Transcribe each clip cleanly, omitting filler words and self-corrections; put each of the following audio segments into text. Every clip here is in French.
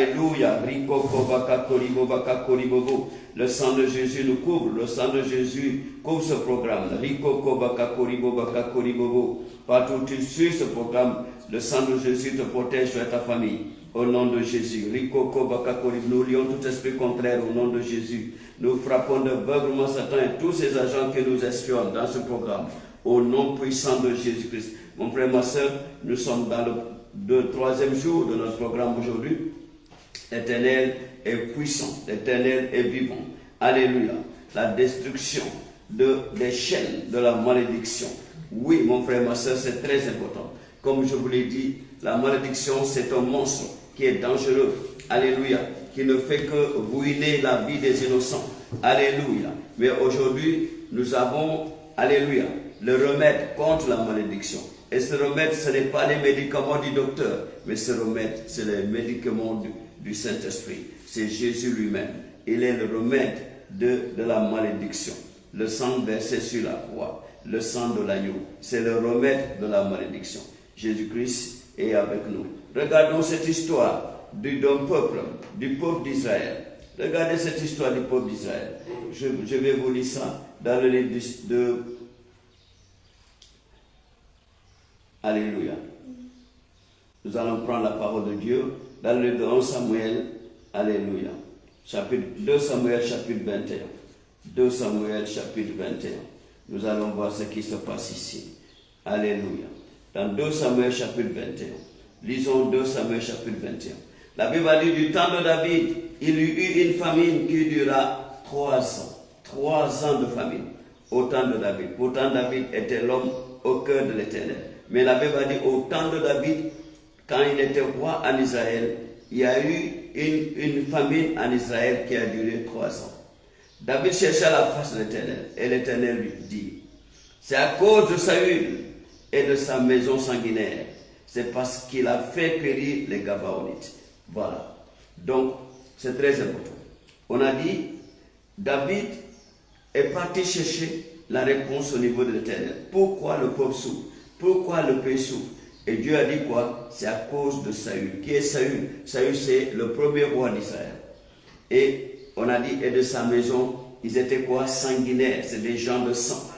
Alléluia. Le sang de Jésus nous couvre. Le sang de Jésus couvre ce programme. Partout où tu suis ce programme, le sang de Jésus te protège sur ta famille. Au nom de Jésus. Nous lions tout esprit contraire au nom de Jésus. Nous frappons d'aveuglement Satan et tous ces agents qui nous espionnent dans ce programme. Au nom puissant de Jésus-Christ. Mon frère, ma soeur, nous sommes dans le troisième jour de notre programme aujourd'hui. L'Éternel est puissant, l'Éternel est vivant. Alléluia. La destruction des chaînes de la malédiction. Oui, mon frère, ma soeur, c'est très important. Comme je vous l'ai dit, la malédiction, c'est un monstre qui est dangereux. Alléluia. Qui ne fait que ruiner la vie des innocents. Alléluia. Mais aujourd'hui, nous avons, alléluia, le remède contre la malédiction. Et ce remède, ce n'est pas les médicaments du docteur, mais ce remède, c'est les médicaments du Saint-Esprit. C'est Jésus lui-même. Il est le remède de la malédiction. Le sang versé sur la croix, le sang de l'agneau, c'est le remède de la malédiction. Jésus-Christ est avec nous. Regardons cette histoire d'un peuple, du peuple d'Israël. Regardez cette histoire du peuple d'Israël. Je vais vous lire ça dans le livre de... Alléluia. Nous allons prendre la parole de Dieu dans le livre de 1 Samuel. Alléluia. 2 Samuel chapitre 21. 2 Samuel chapitre 21. Nous allons voir ce qui se passe ici. Alléluia. Dans 2 Samuel chapitre 21. Lisons 2 Samuel chapitre 21. La Bible a dit du temps de David, il y eut une famine qui dura 3 ans. 3 ans de famine au temps de David. Pourtant David était l'homme au cœur de l'Éternel. Mais la Bible a dit au temps de David, quand il était roi en Israël, il y a eu une famine en Israël qui a duré 3 ans. David chercha la face de l'Éternel et l'Éternel lui dit, c'est à cause de Saül et de sa maison sanguinaire, c'est parce qu'il a fait périr les Gabaonites. Voilà. Donc, c'est très important. On a dit, David est parti chercher la réponse au niveau de l'Éternel. Pourquoi le peuple souffre? Pourquoi le pays souffre? Et Dieu a dit quoi? C'est à cause de Saül. Qui est Saül? Saül, c'est le premier roi d'Israël. Et on a dit, et de sa maison, ils étaient quoi? Sanguinaires. C'est des gens de sang.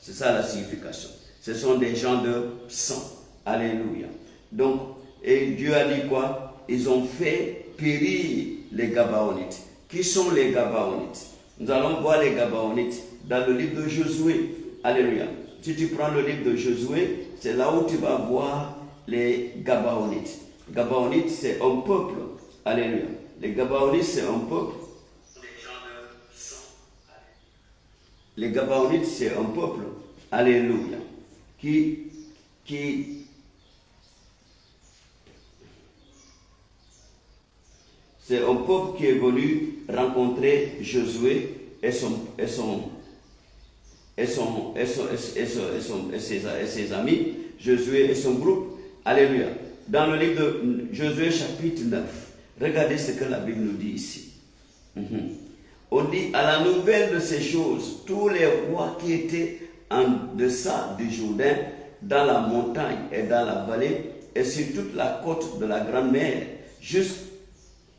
C'est ça la signification. Ce sont des gens de sang. Alléluia. Donc, et Dieu a dit quoi? Ils ont fait périr les Gabaonites. Qui sont les Gabaonites? Nous allons voir les Gabaonites dans le livre de Josué. Alléluia. Si tu prends le livre de Josué, c'est là où tu vas voir les Gabaonites. Gabaonites, c'est un peuple. Alléluia. Les Gabaonites, c'est un peuple. Les Gabaonites, c'est un peuple. Alléluia. C'est un peuple qui est venu rencontrer Josué et ses amis, Josué et son groupe. Alléluia. Dans le livre de Josué chapitre 9, regardez ce que la Bible nous dit ici. On dit, à la nouvelle de ces choses, tous les rois qui étaient en deçà du Jourdain, dans la montagne et dans la vallée, et sur toute la côte de la grande mer, jusqu'à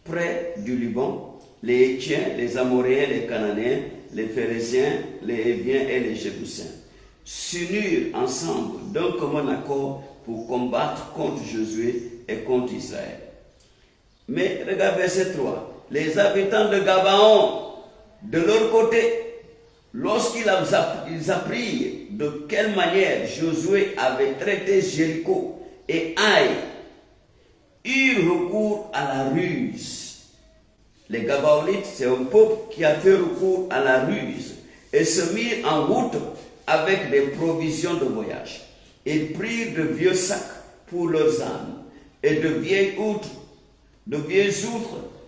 près du Liban, les Hétiens, les Amoréens, les Cananéens, les Phérésiens, les Héviens et les Jébusiens s'unirent ensemble d'un commun accord pour combattre contre Josué et contre Israël. Mais regarde verset 3. Les habitants de Gabaon, de leur côté, lorsqu'ils apprirent de quelle manière Josué avait traité Jéricho et Haï, eurent recours à la ruse. Les Gabaonites, c'est un peuple qui a fait recours à la ruse et se mirent en route avec des provisions de voyage. Ils prirent de vieux sacs pour leurs ânes et de vieilles outres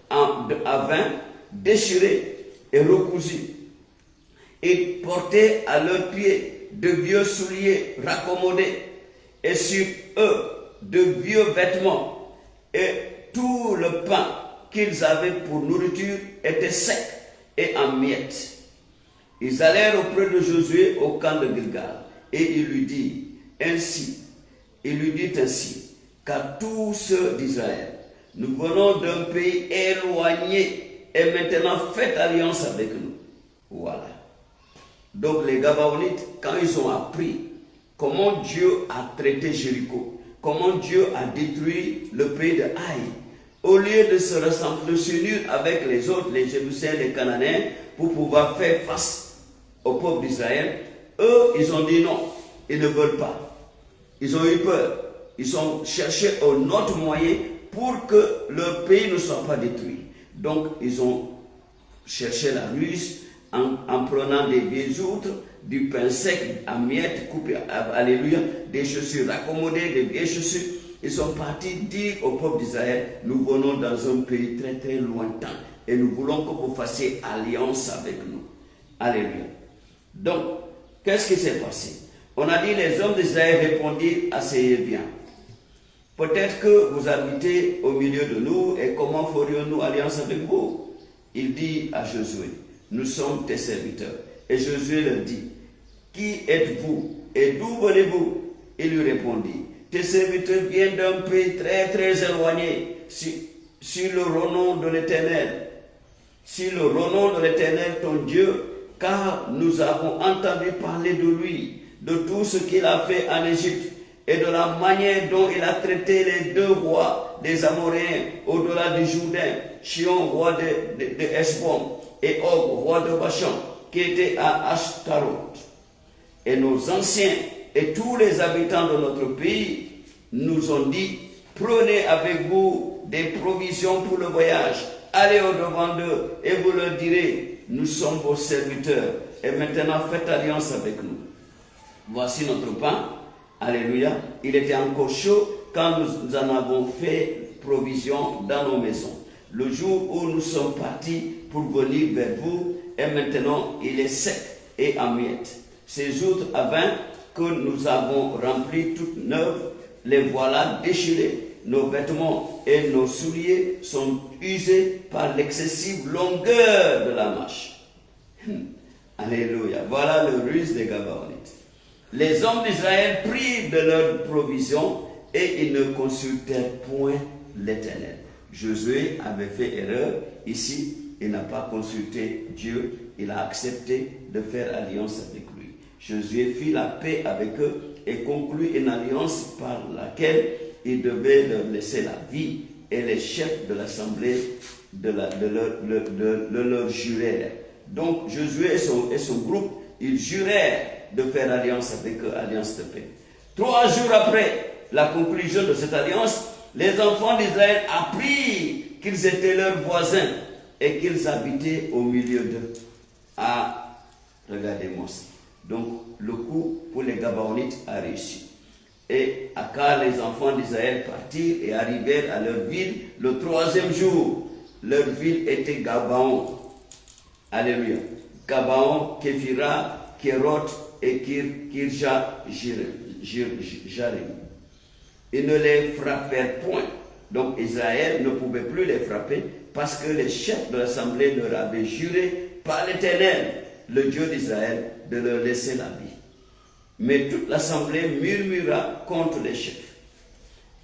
à vin déchirées et recousues. Ils portaient à leurs pieds de vieux souliers raccommodés et sur eux de vieux vêtements. Et tout le pain qu'ils avaient pour nourriture était sec et en miettes. Ils allèrent auprès de Josué au camp de Gilgal et il lui dit ainsi, car tous ceux d'Israël Nous venons d'un pays éloigné et maintenant faites alliance avec nous. Voilà. Donc les Gabaonites, quand ils ont appris comment Dieu a traité Jéricho, comment Dieu a détruit le pays de Haï, au lieu de se rassembler, de s'unir avec les autres, les Jébuséens, les Cananéens, pour pouvoir faire face au peuple d'Israël, eux, ils ont dit non, ils ne veulent pas. Ils ont eu peur. Ils ont cherché un autre moyen pour que leur pays ne soit pas détruit. Donc, ils ont cherché la ruse en prenant des vieilles outres, du pain sec à miettes, coupé, alléluia, des chaussures accommodées, des vieilles chaussures. Ils sont partis dire au peuple d'Israël, nous venons dans un pays très très lointain et nous voulons que vous fassiez alliance avec nous. Alléluia. Donc, qu'est-ce qui s'est passé? On a dit, les hommes d'Israël répondirent à ces biens. Peut-être que vous habitez au milieu de nous et comment ferions-nous alliance avec vous? Il dit à Josué, nous sommes tes serviteurs. Et Josué leur dit, qui êtes-vous et d'où venez-vous? Il lui répondit, tes serviteurs viennent d'un pays très très éloigné, sur le renom de l'Éternel. Sur le renom de l'Éternel, ton Dieu, car nous avons entendu parler de lui, de tout ce qu'il a fait en Égypte et de la manière dont il a traité les deux rois des Amoréens au-delà du Jourdain, Chion, roi de Heshbon, et Og, roi de Bashan, qui était à Ashtaroth. Et nos anciens et tous les habitants de notre pays nous ont dit, prenez avec vous des provisions pour le voyage, allez au-devant d'eux et vous leur direz, nous sommes vos serviteurs et maintenant faites alliance avec nous. Voici notre pain. Alléluia. Il était encore chaud quand nous en avons fait provision dans nos maisons. Le jour où nous sommes partis pour venir vers vous, et maintenant il est sec et en miettes. Ces outres à vin que nous avons remplis toutes neuves, les voilà déchirées. Nos vêtements et nos souliers sont usés par l'excessive longueur de la marche. Alléluia. Voilà le ruse des Gabaonites. Les hommes d'Israël prirent de leurs provisions et ils ne consultèrent point l'Éternel. Josué avait fait erreur ici, il n'a pas consulté Dieu, il a accepté de faire alliance avec lui. Josué fit la paix avec eux et conclut une alliance par laquelle il devait leur laisser la vie, et les chefs de l'assemblée leur jurèrent. Donc Josué et son groupe, ils jurèrent de faire alliance avec eux, alliance de paix. 3 jours après la conclusion de cette alliance, les enfants d'Israël apprirent qu'ils étaient leurs voisins et qu'ils habitaient au milieu d'eux. Ah, regardez-moi ça. Donc, le coup pour les Gabaonites a réussi. Et quand les enfants d'Israël partirent et arrivèrent à leur ville le 3e jour, leur ville était Gabaon. Alléluia. Gabaon, Képhira, Kéroth et Kirja-Jarim. Ils ne les frappèrent point. Donc Israël ne pouvait plus les frapper parce que les chefs de l'assemblée leur avaient juré par l'Éternel, le Dieu d'Israël, de leur laisser la vie. Mais toute l'assemblée murmura contre les chefs.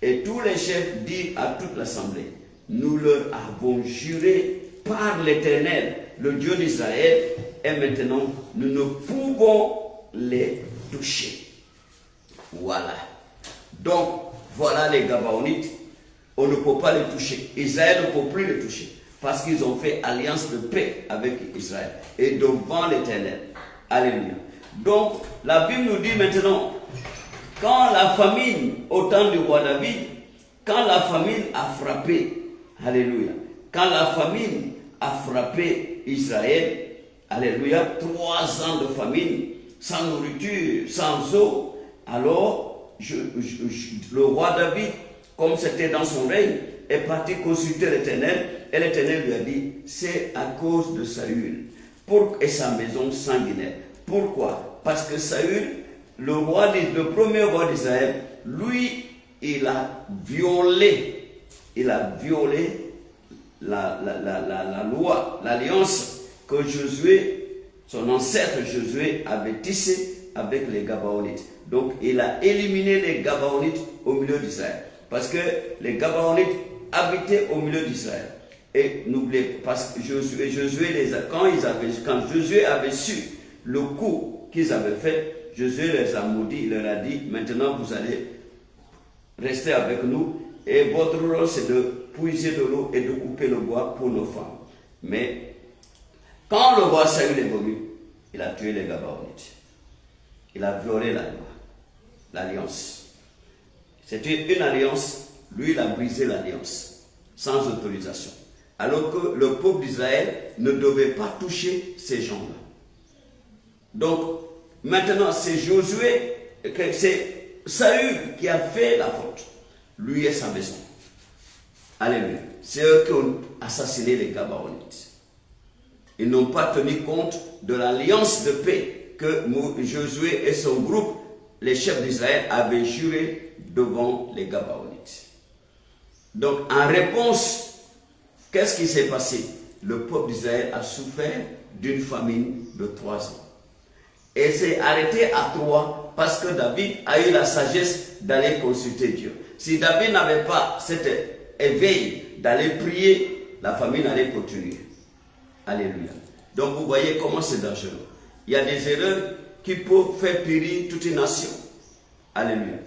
Et tous les chefs dirent à toute l'assemblée, nous leur avons juré par l'Éternel, le Dieu d'Israël, et maintenant nous ne pouvons les toucher. Voilà. Donc, voilà les Gabaonites. On ne peut pas les toucher. Israël ne peut plus les toucher. Parce qu'ils ont fait alliance de paix avec Israël. Et devant l'Éternel. Alléluia. Donc, la Bible nous dit maintenant, quand la famine, au temps du roi David, quand la famine a frappé, alléluia, quand la famine a frappé Israël, alléluia, 3 ans de famine, sans nourriture, sans eau, alors le roi David, comme c'était dans son règne, est parti consulter l'Éternel, et l'Éternel lui a dit, c'est à cause de Saül et sa maison sanguinaire. Pourquoi? Parce que Saül, le premier roi d'Israël, lui, il a violé la loi, l'alliance que Josué, son ancêtre Josué, avait tissée avec les Gabaonites. Donc, il a éliminé les Gabaonites au milieu d'Israël. Parce que les Gabaonites habiter au milieu d'Israël. Et n'oubliez pas, parce que quand Josué avait su le coup qu'ils avaient fait, Josué les a maudits, il leur a dit, maintenant vous allez rester avec nous, et votre rôle c'est de puiser de l'eau et de couper le bois pour nos femmes. Mais quand le roi Saül est venu, il a tué les Gabaonites. Il a violé la loi, l'alliance. C'était une alliance, lui il a brisé l'alliance, sans autorisation. Alors que le peuple d'Israël ne devait pas toucher ces gens-là. Donc, maintenant, c'est Josué, c'est Saül qui a fait la faute. Lui et sa maison. Alléluia. C'est eux qui ont assassiné les Gabaonites. Ils n'ont pas tenu compte de l'alliance de paix que Josué et son groupe, les chefs d'Israël, avaient juré devant les Gabaonites. Donc, en réponse, qu'est-ce qui s'est passé? Le peuple d'Israël a souffert d'une famine de 3 ans. Et c'est arrêté à 3 parce que David a eu la sagesse d'aller consulter Dieu. Si David n'avait pas cet éveil d'aller prier, la famine allait continuer. Alléluia. Donc vous voyez comment c'est dangereux. Il y a des erreurs qui peuvent faire périr toute une nation. Alléluia.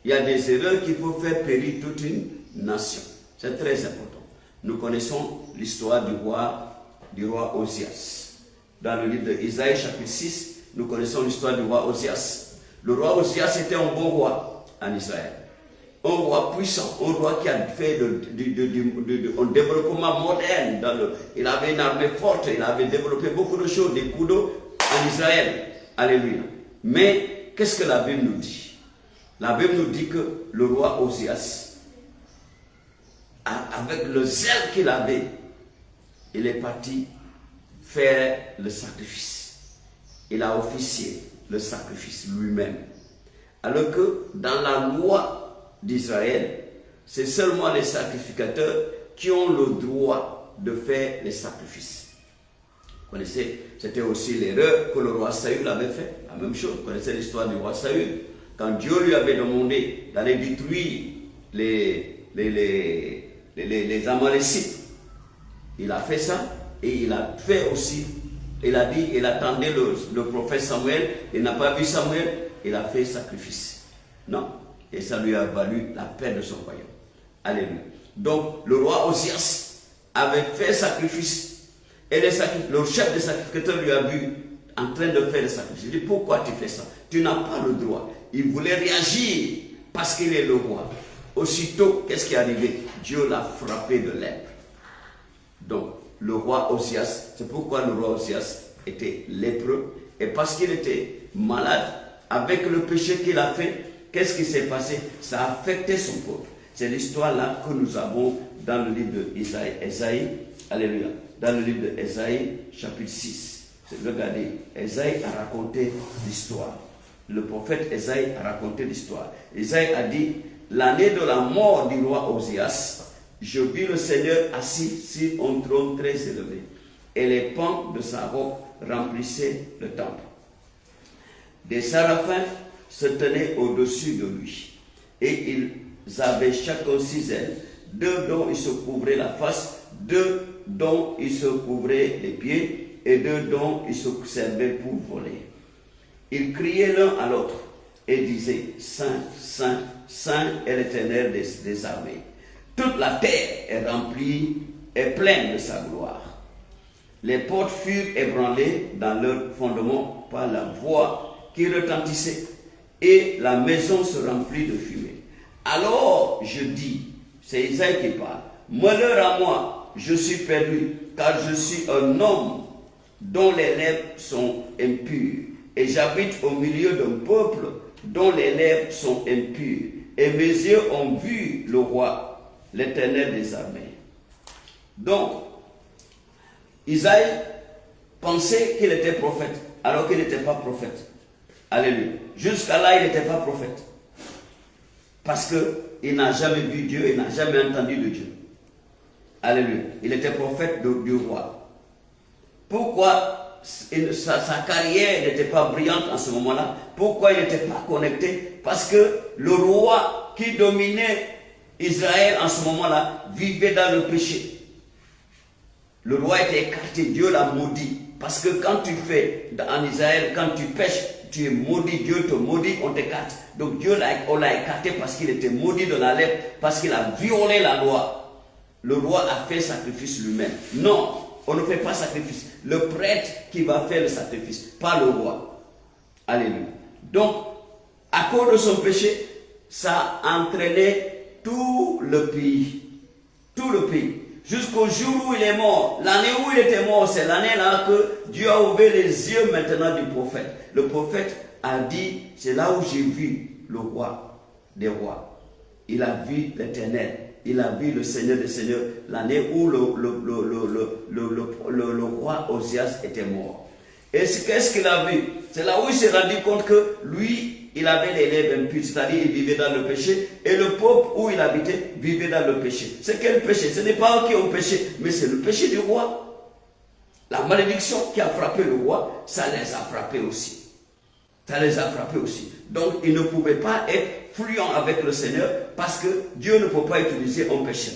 Il y a des erreurs qui peuvent faire périr toute une nation. C'est très important. Nous connaissons l'histoire du roi Osias. Dans le livre d'Isaïe chapitre 6, nous connaissons l'histoire du roi Osias. Le roi Osias était un bon roi en Israël. Un roi puissant, un roi qui a fait un développement moderne. Il avait une armée forte, il avait développé beaucoup de choses, des coups d'eau en Israël. Alléluia. Mais qu'est-ce que la Bible nous dit? La Bible nous dit que le roi Osias, avec le zèle qu'il avait, il est parti faire le sacrifice. Il a officié le sacrifice lui-même. Alors que dans la loi d'Israël, c'est seulement les sacrificateurs qui ont le droit de faire les sacrifices. Vous connaissez, c'était aussi l'erreur que le roi Saül avait fait. La même chose, vous connaissez l'histoire du roi Saül. Quand Dieu lui avait demandé d'aller détruire les Amalécites, il a fait ça et il a fait aussi. Il a dit, il attendait le prophète Samuel, il n'a pas vu Samuel, il a fait sacrifice. Non. Et ça lui a valu la paix de son royaume. Alléluia. Donc, le roi Osias avait fait sacrifice. Et le chef des sacrificateurs lui a vu en train de faire le sacrifice. Il dit, pourquoi tu fais ça? Tu n'as pas le droit. Il voulait réagir parce qu'il est le roi. Aussitôt, qu'est-ce qui est arrivé? Dieu l'a frappé de lèpre. Donc, le roi Osias, c'est pourquoi le roi Osias était lépreux. Et parce qu'il était malade, avec le péché qu'il a fait, qu'est-ce qui s'est passé? Ça a affecté son peuple. C'est l'histoire-là que nous avons dans le livre d'Ésaïe. Alléluia. Dans le livre d'Ésaïe, chapitre 6. Regardez, Ésaïe a raconté l'histoire. Le prophète Ésaïe a raconté l'histoire. Ésaïe a dit, l'année de la mort du roi Osias, je vis le Seigneur assis sur un trône très élevé, et les pans de sa robe remplissaient le temple. Des séraphins se tenaient au-dessus de lui, et ils avaient chacun 6 ailes, 2 dont ils se couvraient la face, 2 dont ils se couvraient les pieds, et 2 dont ils se servaient pour voler. Ils criaient l'un à l'autre et disaient, Saint, Saint, Saint est l'Éternel des armées. Toute la terre est remplie, est pleine de sa gloire. Les portes furent ébranlées dans leur fondement par la voix qui retentissait, et la maison se remplit de fumée. Alors je dis, c'est Isaïe qui parle, malheur à moi, je suis perdu, car je suis un homme dont les lèvres sont impures, et j'habite au milieu d'un peuple dont les lèvres sont impures, et mes yeux ont vu le roi, l'Éternel des armées. Donc, Isaïe pensait qu'il était prophète, alors qu'il n'était pas prophète. Alléluia. Jusqu'à là, il n'était pas prophète. Parce qu'il n'a jamais vu Dieu, il n'a jamais entendu de Dieu. Alléluia. Il était prophète du roi. Pourquoi sa carrière n'était pas brillante en ce moment-là? Pourquoi il n'était pas connecté? Parce que le roi qui dominait Israël, en ce moment-là, vivait dans le péché. Le roi était écarté, Dieu l'a maudit. Parce que quand tu fais, en Israël, quand tu pêches, tu es maudit, Dieu te maudit, on t'écarte. Donc Dieu on l'a écarté parce qu'il était maudit de la lèpre, parce qu'il a violé la loi. Le roi a fait sacrifice lui-même. Non, on ne fait pas sacrifice. Le prêtre qui va faire le sacrifice, pas le roi. Alléluia. Donc, à cause de son péché, ça a entraîné tout le pays. Tout le pays. Jusqu'au jour où il est mort. L'année où il était mort, c'est l'année-là que Dieu a ouvert les yeux maintenant du prophète. Le prophète a dit, c'est là où j'ai vu le roi des rois. Il a vu l'Éternel. Il a vu le Seigneur des Seigneurs. L'année où le roi Osias était mort. Et qu'est-ce qu'il a vu? C'est là où il s'est rendu compte que lui, il avait les lèvres impures, c'est-à-dire il vivait dans le péché, et le peuple où il habitait vivait dans le péché. C'est quel péché? Ce n'est pas eux qui ont péché, mais c'est le péché du roi. La malédiction qui a frappé le roi, ça les a frappés aussi. Ça les a frappés aussi. Donc, ils ne pouvaient pas être fluents avec le Seigneur parce que Dieu ne peut pas utiliser un pécheur.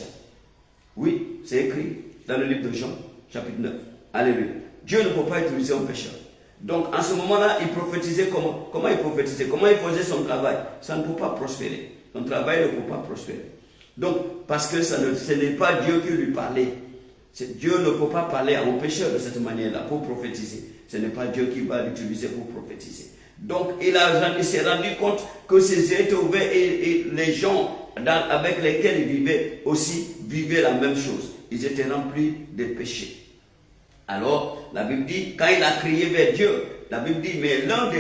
Oui, c'est écrit dans le livre de Jean, chapitre 9. Alléluia. Dieu ne peut pas utiliser un pécheur. Donc, en ce moment-là, il prophétisait comment? Comment il prophétisait? Comment il faisait son travail? Ça ne peut pas prospérer. Son travail ne peut pas prospérer. Donc, parce que ce n'est pas Dieu qui lui parlait. Dieu ne peut pas parler à un pécheur de cette manière-là pour prophétiser. Ce n'est pas Dieu qui va l'utiliser pour prophétiser. Donc, il s'est rendu compte que ses yeux étaient ouverts et les gens avec lesquels il vivait aussi vivaient la même chose. Ils étaient remplis de péchés. Alors, la Bible dit, quand il a crié vers Dieu, la Bible dit, mais l'un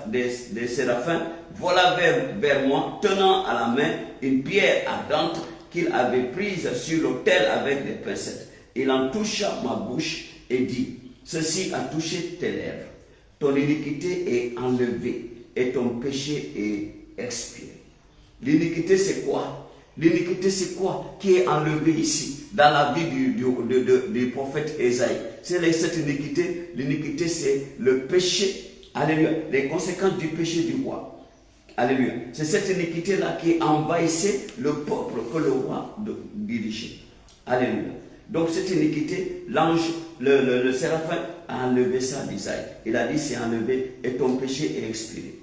des séraphins vola vers moi, tenant à la main une pierre ardente qu'il avait prise sur l'autel avec des pincettes. Il en toucha ma bouche et dit, ceci a touché tes lèvres. Ton iniquité est enlevée et ton péché est expié. L'iniquité, c'est quoi? L'iniquité, c'est quoi qui est enlevé ici, dans la vie du prophète Ésaïe? C'est cette iniquité. L'iniquité, c'est le péché. Alléluia. Les conséquences du péché du roi. Alléluia. C'est cette iniquité-là qui envahissait le peuple que le roi dirigeait. Alléluia. Donc cette iniquité, l'ange, le séraphin a enlevé ça d'Isaïe. Il a dit, c'est enlevé et ton péché est expiré.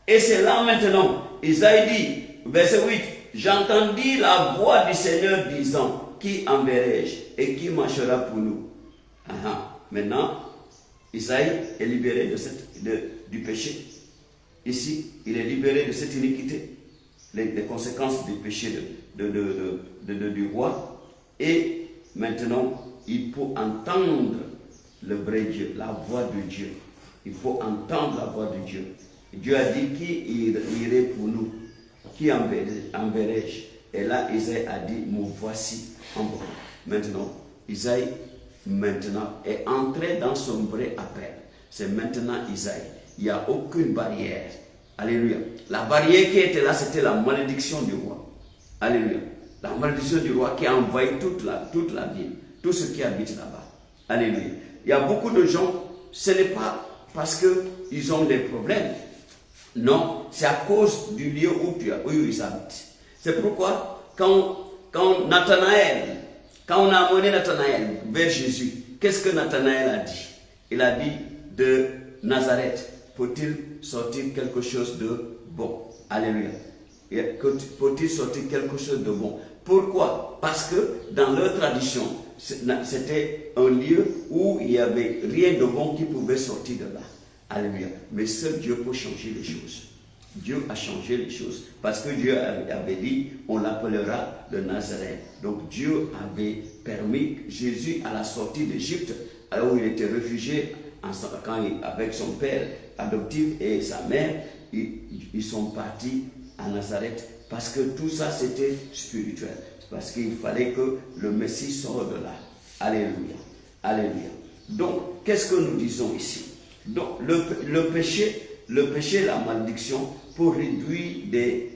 Et c'est là maintenant, Isaïe dit, verset 8, j'entendis la voix du Seigneur disant, qui enverrai-je et qui marchera pour nous? Maintenant, Isaïe est libéré du péché. Ici, il est libéré de cette iniquité, les conséquences du péché du roi. Et maintenant, il faut entendre le vrai Dieu, la voix de Dieu. Il faut entendre la voix de Dieu. Dieu a dit, qui irait pour nous? Qui enverrai-je? Et là, Isaïe a dit, me voici, envoie. Maintenant, Isaïe est entré dans son vrai appel. C'est maintenant Isaïe. Il n'y a aucune barrière. Alléluia. La barrière qui était là, c'était la malédiction du roi. Alléluia. La malédiction du roi qui a envahi toute la ville, tout ce qui habite là-bas. Alléluia. Il y a beaucoup de gens, ce n'est pas parce qu'ils ont des problèmes. Non, c'est à cause du lieu où ils habitent. C'est pourquoi, quand on a amené Nathanaël vers Jésus, qu'est-ce que Nathanaël a dit? Il a dit, de Nazareth, faut-il sortir quelque chose de bon? Alléluia. Faut-il sortir quelque chose de bon? Pourquoi? Parce que dans leur tradition, c'était un lieu où il n'y avait rien de bon qui pouvait sortir de là. Alléluia. Mais seul Dieu peut changer les choses. Dieu a changé les choses. Parce que Dieu avait dit, on l'appellera le Nazareth. Donc Dieu avait permis Jésus à la sortie d'Égypte, où il était réfugié avec son père adoptif et sa mère. Ils sont partis à Nazareth. Parce que tout ça, c'était spirituel. Parce qu'il fallait que le Messie sorte de là. Alléluia. Alléluia. Donc, qu'est-ce que nous disons ici? Donc, le péché, la malédiction, pour réduire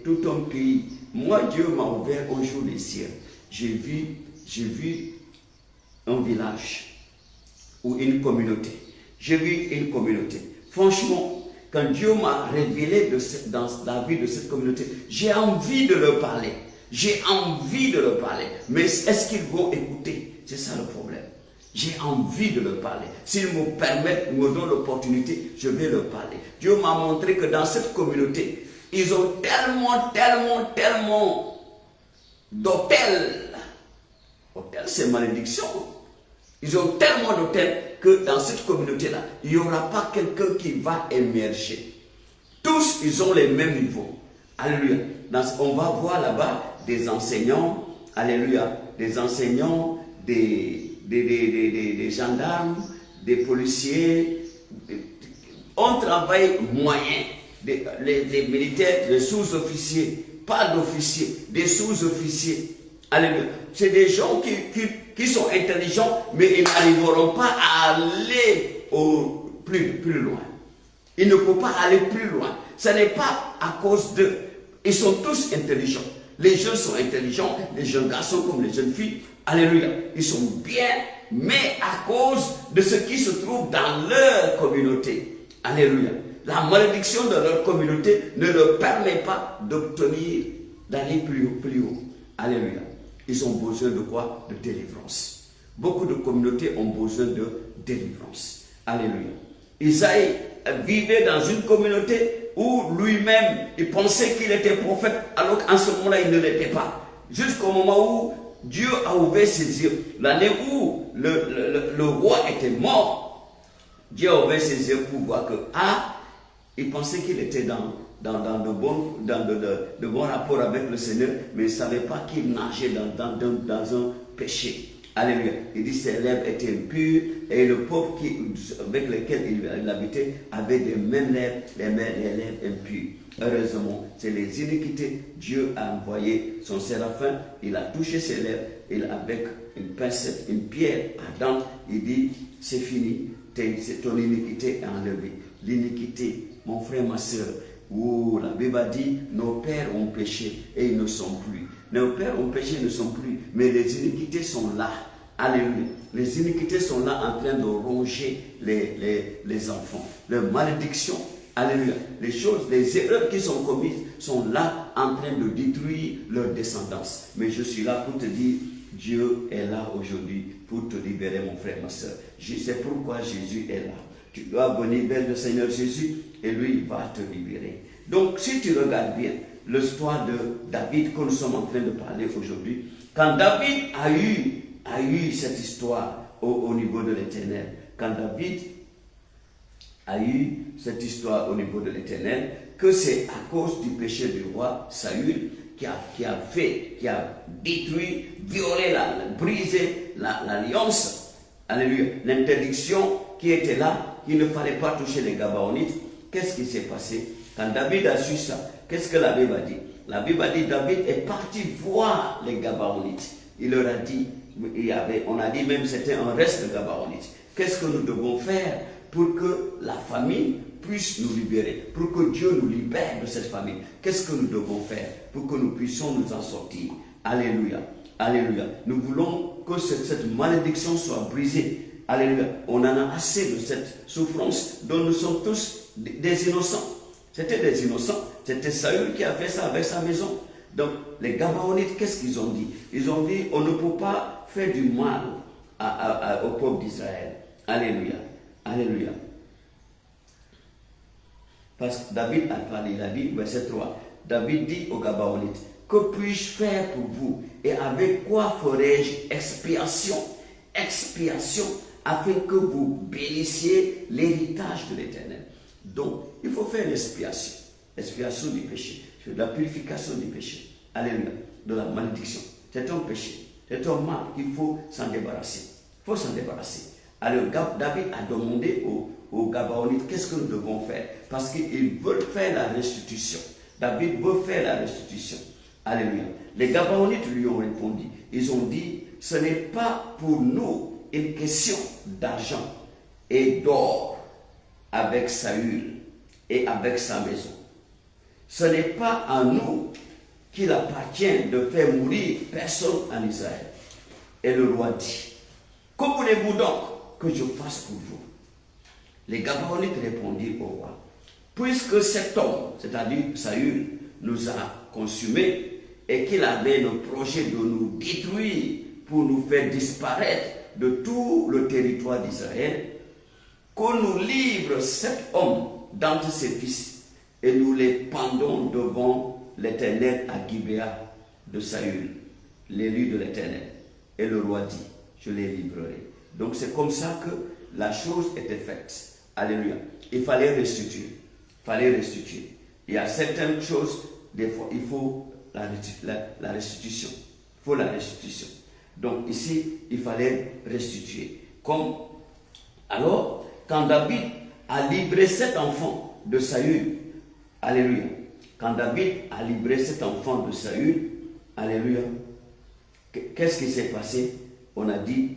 tout un pays. Moi, Dieu m'a ouvert un jour les cieux. J'ai vu un village ou une communauté. J'ai vu une communauté. Franchement, quand Dieu m'a révélé dans la vie de cette communauté, j'ai envie de leur parler. J'ai envie de leur parler. Mais est-ce qu'ils vont écouter? C'est ça le problème. J'ai envie de leur parler. S'ils me permettent, me donnent l'opportunité, je vais leur parler. Dieu m'a montré que dans cette communauté, ils ont tellement d'hôtels. Hôtel, c'est malédiction. Ils ont tellement d'hôtels que dans cette communauté-là, il n'y aura pas quelqu'un qui va émerger. Tous, ils ont les mêmes niveaux. Alléluia. On va voir là-bas des enseignants, alléluia, des enseignants, des gendarmes, des policiers. On travaille moyen. Les militaires, les sous-officiers, pas d'officiers, des sous-officiers. Alléluia. C'est des gens qui sont intelligents, mais ils n'arriveront pas à aller plus loin. Ils ne peuvent pas aller plus loin. Ce n'est pas à cause d'eux. Ils sont tous intelligents. Les jeunes sont intelligents, les jeunes garçons comme les jeunes filles. Alléluia. Ils sont bien, mais à cause de ce qui se trouve dans leur communauté. Alléluia. La malédiction de leur communauté ne leur permet pas d'obtenir, d'aller plus haut. Alléluia. Ils ont besoin de quoi? De délivrance. Beaucoup de communautés ont besoin de délivrance. Alléluia. Isaïe vivait dans une communauté où lui-même, il pensait qu'il était prophète, alors qu'en ce moment-là, il ne l'était pas. Jusqu'au moment où Dieu a ouvert ses yeux. L'année où le roi était mort, Dieu a ouvert ses yeux pour voir que, il pensait qu'il était dans de bons rapports avec le Seigneur, mais il ne savait pas qu'il nageait dans un péché. Alléluia. Il dit ses lèvres étaient impures et le peuple avec lequel il habitait avait des mêmes lèvres, les lèvres impures. Heureusement, c'est les iniquités. Dieu a envoyé son séraphin, il a touché ses lèvres, et avec une pincette, une pierre ardente, il dit, c'est fini, ton iniquité est enlevée. L'iniquité, mon frère, ma soeur, la Bible a dit, nos pères ont péché et ils ne sont plus. Nos pères ont péché et ne sont plus, mais les iniquités sont là. Alléluia. Les iniquités sont là en train de ronger les enfants. Les malédictions, alléluia. Les choses, les erreurs qui sont commises sont là en train de détruire leur descendance. Mais je suis là pour te dire, Dieu est là aujourd'hui pour te libérer, mon frère, ma soeur. C'est pourquoi Jésus est là. Tu dois venir vers le Seigneur Jésus et lui, il va te libérer. Donc, si tu regardes bien l'histoire de David que nous sommes en train de parler aujourd'hui, quand David a eu cette histoire au niveau de l'Éternel, quand David a eu cette histoire au niveau de l'Éternel, que c'est à cause du péché du roi Saül qui a détruit, violé, brisé l'alliance, alléluia, l'interdiction qui était là, qu'il ne fallait pas toucher les Gabaonites. Qu'est-ce qui s'est passé? Quand David a su ça, qu'est-ce que la Bible a dit? La Bible a dit, David est parti voir les Gabaonites. Il leur a dit, on a dit même c'était un reste de Gabaonites. Qu'est-ce que nous devons faire pour que la famille puisse nous libérer, pour que Dieu nous libère de cette famille? Qu'est-ce que nous devons faire pour que nous puissions nous en sortir? Alléluia, alléluia. Nous voulons que cette malédiction soit brisée. Alléluia. On en a assez de cette souffrance dont nous sommes tous des innocents. C'était des innocents. C'était Saül qui a fait ça avec sa maison. Donc, les Gabaonites, qu'est-ce qu'ils ont dit? Ils ont dit, on ne peut pas faire du mal au peuple d'Israël. Alléluia. Alléluia. Parce que David a parlé, il a dit, verset 3, David dit aux Gabaonites, que puis-je faire pour vous? Et avec quoi ferai-je expiation? Expiation, afin que vous bénissiez l'héritage de l'Éternel. Donc, il faut faire l'expiation. L'expiation du péché, la purification du péché. Alléluia. De la malédiction. C'est un péché. C'est un mal qu'il faut s'en débarrasser. Il faut s'en débarrasser. Alors, David a demandé aux Gabaonites, qu'est-ce que nous devons faire? Parce qu'ils veulent faire la restitution. David veut faire la restitution. Alléluia. Les Gabaonites lui ont répondu. Ils ont dit, ce n'est pas pour nous une question d'argent et d'or avec Saül et avec sa maison. Ce n'est pas à nous qu'il appartient de faire mourir personne en Israël. Et le roi dit, que voulez-vous donc que je fasse pour vous? Les Gabaonites répondirent au roi, puisque cet homme, c'est-à-dire Saül, nous a consumés et qu'il avait le projet de nous détruire pour nous faire disparaître de tout le territoire d'Israël, qu'on nous livre 7 hommes d'entre ses fils et nous les pendons devant l'Éternel à Gibéa de Saül, l'élu de l'Éternel. Et le roi dit, je les livrerai. Donc c'est comme ça que la chose était faite. Alléluia. Il fallait restituer. Il y a certaines choses, des fois, il faut la restitution. Il faut la restitution. Donc ici, il fallait restituer. Alors, quand David a livré cet enfant de Saül, alléluia. Quand David a livré cet enfant de Saül, alléluia, qu'est-ce qui s'est passé? On a dit,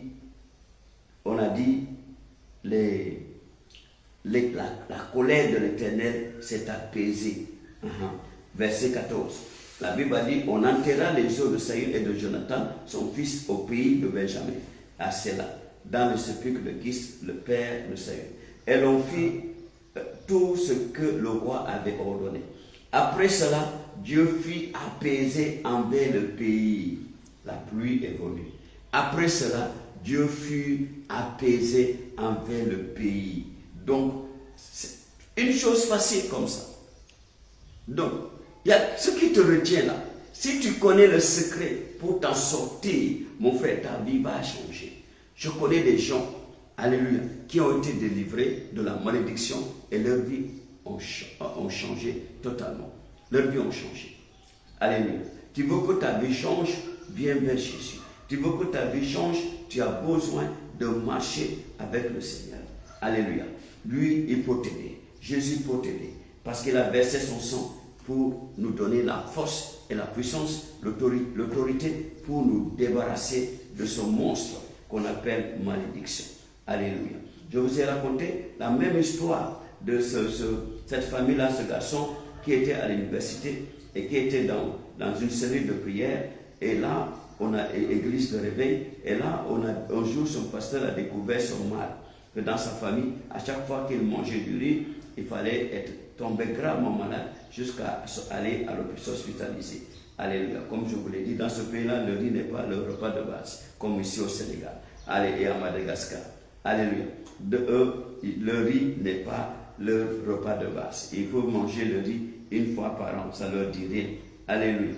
la colère de l'Éternel s'est apaisée. Verset 14. La Bible a dit, on enterra les os de Saül et de Jonathan, son fils, au pays de Benjamin, à Séla, dans le sépulcre de Kis, le père de Saül. Et l'on fit tout ce que le roi avait ordonné. Après cela, Dieu fit apaiser envers le pays. La pluie est venue. Après cela, Dieu fut apaisé envers le pays. Donc, c'est une chose facile comme ça. Donc, il y a ce qui te retient là. Si tu connais le secret pour t'en sortir, mon frère, ta vie va changer. Je connais des gens, alléluia, qui ont été délivrés de la malédiction et leur vie ont changé totalement. Leur vie ont changé. Alléluia. Tu veux que ta vie change, viens vers Jésus. Tu veux que ta vie change, tu as besoin de marcher avec le Seigneur. Alléluia. Lui, il peut t'aider. Jésus peut t'aider. Parce qu'il a versé son sang pour nous donner la force et la puissance, l'autorité pour nous débarrasser de ce monstre qu'on appelle malédiction. Alléluia. Je vous ai raconté la même histoire de cette famille-là, ce garçon qui était à l'université et qui était dans une série de prières. Et là, on a église de réveil. Et là, un jour, son pasteur a découvert son mal. Que dans sa famille, à chaque fois qu'il mangeait du riz, il fallait tomber gravement malade jusqu'à aller à l'hôpital hospitalisé. Alléluia. Comme je vous l'ai dit, dans ce pays-là, le riz n'est pas le repas de base, comme ici au Sénégal et à Madagascar. Alléluia. Le riz n'est pas le repas de base. Il faut manger le riz une fois par an. Ça leur dit rien. Alléluia.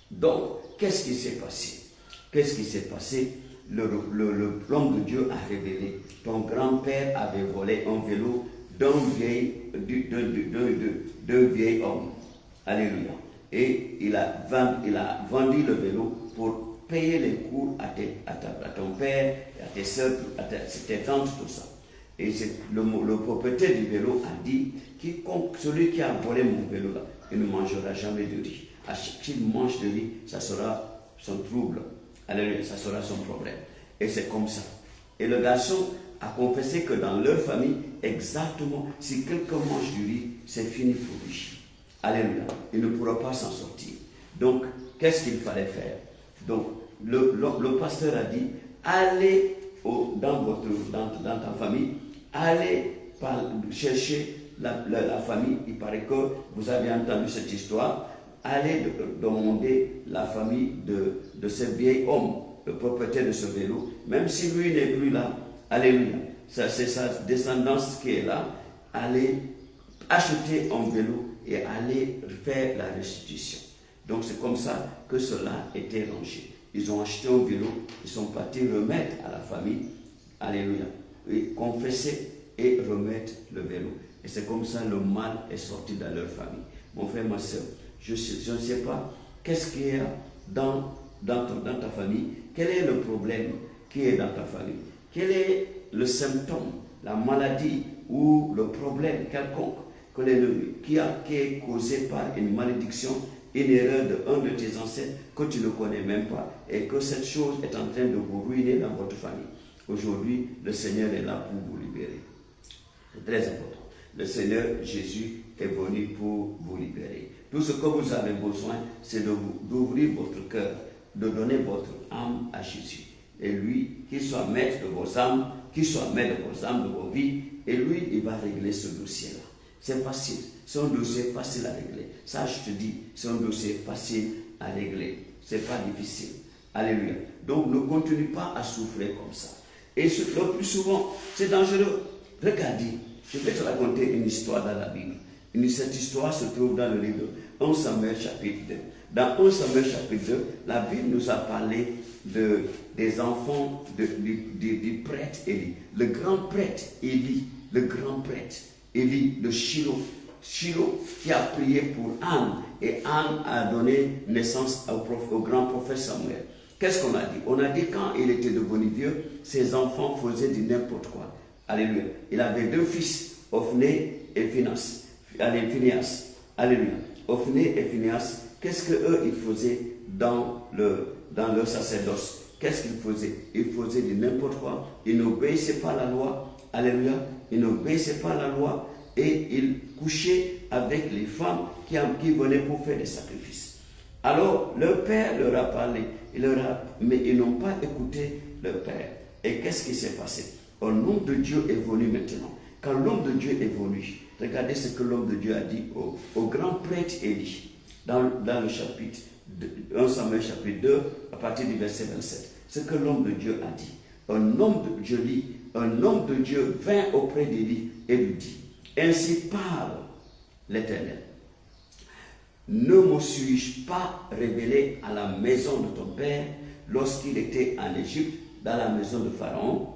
Donc, qu'est-ce qui s'est passé? Qu'est-ce qui s'est passé? L'homme de Dieu a révélé. Ton grand-père avait volé un vélo d'un vieil homme. Alléluia. Et il a vendu le vélo pour payer les cours à ton père, à tes soeurs, à tes tantes, tout ça. Et le propriétaire du vélo a dit, celui qui a volé mon vélo là, il ne mangera jamais de riz. À chaque qu'il mange de riz, ça sera son trouble. Alléluia, ça sera son problème. Et c'est comme ça. Et le garçon a confessé que dans leur famille, exactement, si quelqu'un mange du riz, c'est fini pour lui. Alléluia. Il ne pourra pas s'en sortir. Donc, qu'est-ce qu'il fallait faire? Donc, le pasteur a dit, allez dans ta famille, allez chercher la famille. Il paraît que vous avez entendu cette histoire. Allez demander la famille de ce vieil homme, le propriétaire de ce vélo, même si lui n'est plus là. Alléluia. C'est sa descendance qui est là. Allez acheter un vélo et allez faire la restitution. Donc c'est comme ça que cela était rangé. Ils ont acheté un vélo, ils sont partis remettre à la famille. Alléluia. Et confesser et remettre le vélo. Et c'est comme ça le mal est sorti dans leur famille. Mon frère, ma soeur, je ne sais pas qu'est-ce qu'il y a dans ta famille. Quel est le problème qui est dans ta famille? Quel est le symptôme, la maladie ou le problème quelconque qui est causé par une malédiction, une erreur d'un de tes ancêtres que tu ne connais même pas et que cette chose est en train de vous ruiner dans votre famille. Aujourd'hui, le Seigneur est là pour vous libérer. C'est très important. Le Seigneur Jésus est venu pour vous libérer. Tout ce que vous avez besoin, c'est d'ouvrir votre cœur, de donner votre âme à Jésus. Et lui, qu'il soit maître de vos âmes, qu'il soit maître de vos âmes, de vos vies, et lui, il va régler ce dossier-là. C'est facile, c'est un dossier facile à régler. Ça, je te dis, c'est un dossier facile à régler. Ce n'est pas difficile. Alléluia. Donc ne continue pas à souffrir comme ça. Et le plus souvent, c'est dangereux. Regardez, je vais te raconter une histoire dans la Bible. Cette histoire se trouve dans le livre 1 Samuel chapitre 2. Dans 1 Samuel chapitre 2, la Bible nous a parlé des enfants du prêtre Élie. Le grand prêtre Élie, de Shilo. Shilo qui a prié pour Anne. Et Anne a donné naissance au grand prophète Samuel. Qu'est-ce qu'on a dit? On a dit quand il était devenu vieux, ses enfants faisaient du n'importe quoi. Alléluia. Il avait 2 fils, Ophné et Phineas. Alléluia. Ophné et Phineas, qu'est-ce qu'eux ils faisaient dans leur sacerdoce? Qu'est-ce qu'ils faisaient? Ils faisaient du n'importe quoi. Ils n'obéissaient pas à la loi. Alléluia. Ils n'obéissaient pas à la loi. Et ils couchaient avec les femmes qui venaient pour faire des sacrifices. Alors, leur père leur a parlé, mais ils n'ont pas écouté leur père. Et qu'est-ce qui s'est passé? Un homme de Dieu est venu maintenant. Quand l'homme de Dieu est venu, regardez ce que l'homme de Dieu a dit au grand prêtre Élie, dans le chapitre 1 Samuel chapitre 2, à partir du verset 27. Ce que l'homme de Dieu a dit. Un homme de Dieu vint auprès d'Élie et lui dit, ainsi parle l'Éternel. Ne me suis-je pas révélé à la maison de ton père lorsqu'il était en Égypte, dans la maison de Pharaon?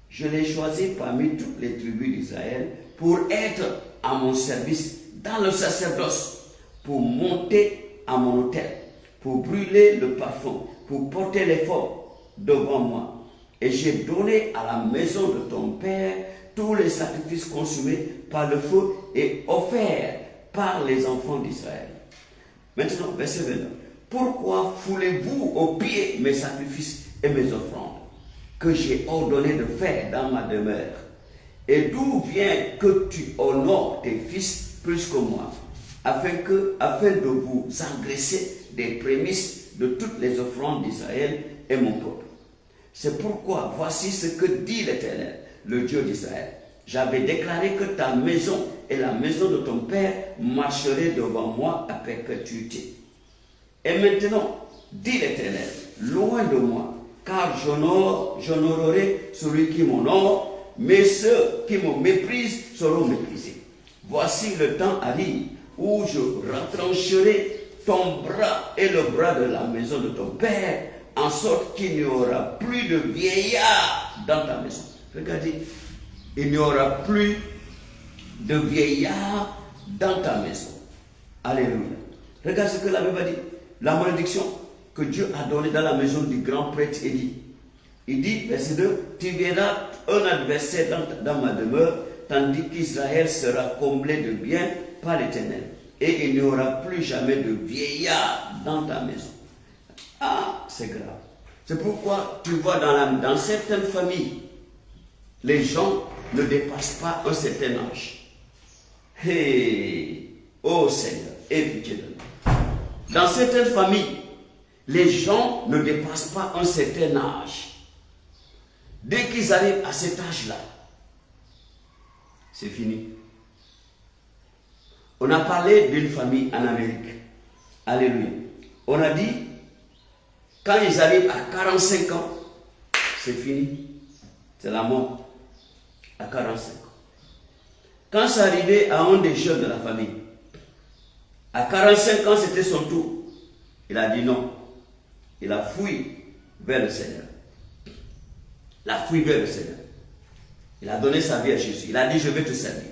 Je l'ai choisi parmi toutes les tribus d'Israël pour être à mon service dans le sacerdoce, pour monter à mon autel, pour brûler le parfum, pour porter l'effort devant moi. Et j'ai donné à la maison de ton père tous les sacrifices consumés par le feu et offerts par les enfants d'Israël. Maintenant, verset 29. Pourquoi foulez-vous aux pieds mes sacrifices et mes offrandes que j'ai ordonné de faire dans ma demeure? Et d'où vient que tu honores tes fils plus que moi, afin de vous engraisser des prémices de toutes les offrandes d'Israël et mon peuple? C'est pourquoi voici ce que dit l'Éternel, le Dieu d'Israël. J'avais déclaré que ta maison et la maison de ton père marcheraient devant moi à perpétuité. Et maintenant, dit l'Éternel, loin de moi, car j'honorerai celui qui m'honore, mais ceux qui me méprisent seront méprisés. Voici le temps arrive où je retrancherai ton bras et le bras de la maison de ton père, en sorte qu'il n'y aura plus de vieillards dans ta maison. Regardez, il n'y aura plus de vieillards dans ta maison. Alléluia. Regarde ce que la Bible dit. La malédiction que Dieu a donnée dans la maison du grand prêtre Élie. Il dit, verset 2, tu verras un adversaire dans ma demeure, tandis qu'Israël sera comblé de bien par l'Éternel. Et il n'y aura plus jamais de vieillards dans ta maison. Ah, c'est grave. C'est pourquoi tu vois dans certaines familles, les gens ne dépassent pas un certain âge. Hey, oh Seigneur, aie pitié de nous. Dans certaines familles, les gens ne dépassent pas un certain âge. Dès qu'ils arrivent à cet âge-là, c'est fini. On a parlé d'une famille en Amérique. Alléluia. On a dit, quand ils arrivent à 45 ans, c'est fini. C'est la mort. À 45 ans. Quand c'est arrivé à un des jeunes de la famille, à 45 ans, c'était son tour. Il a dit non. Il a fui vers le Seigneur. Il a fui vers le Seigneur. Il a donné sa vie à Jésus. Il a dit, je vais te servir.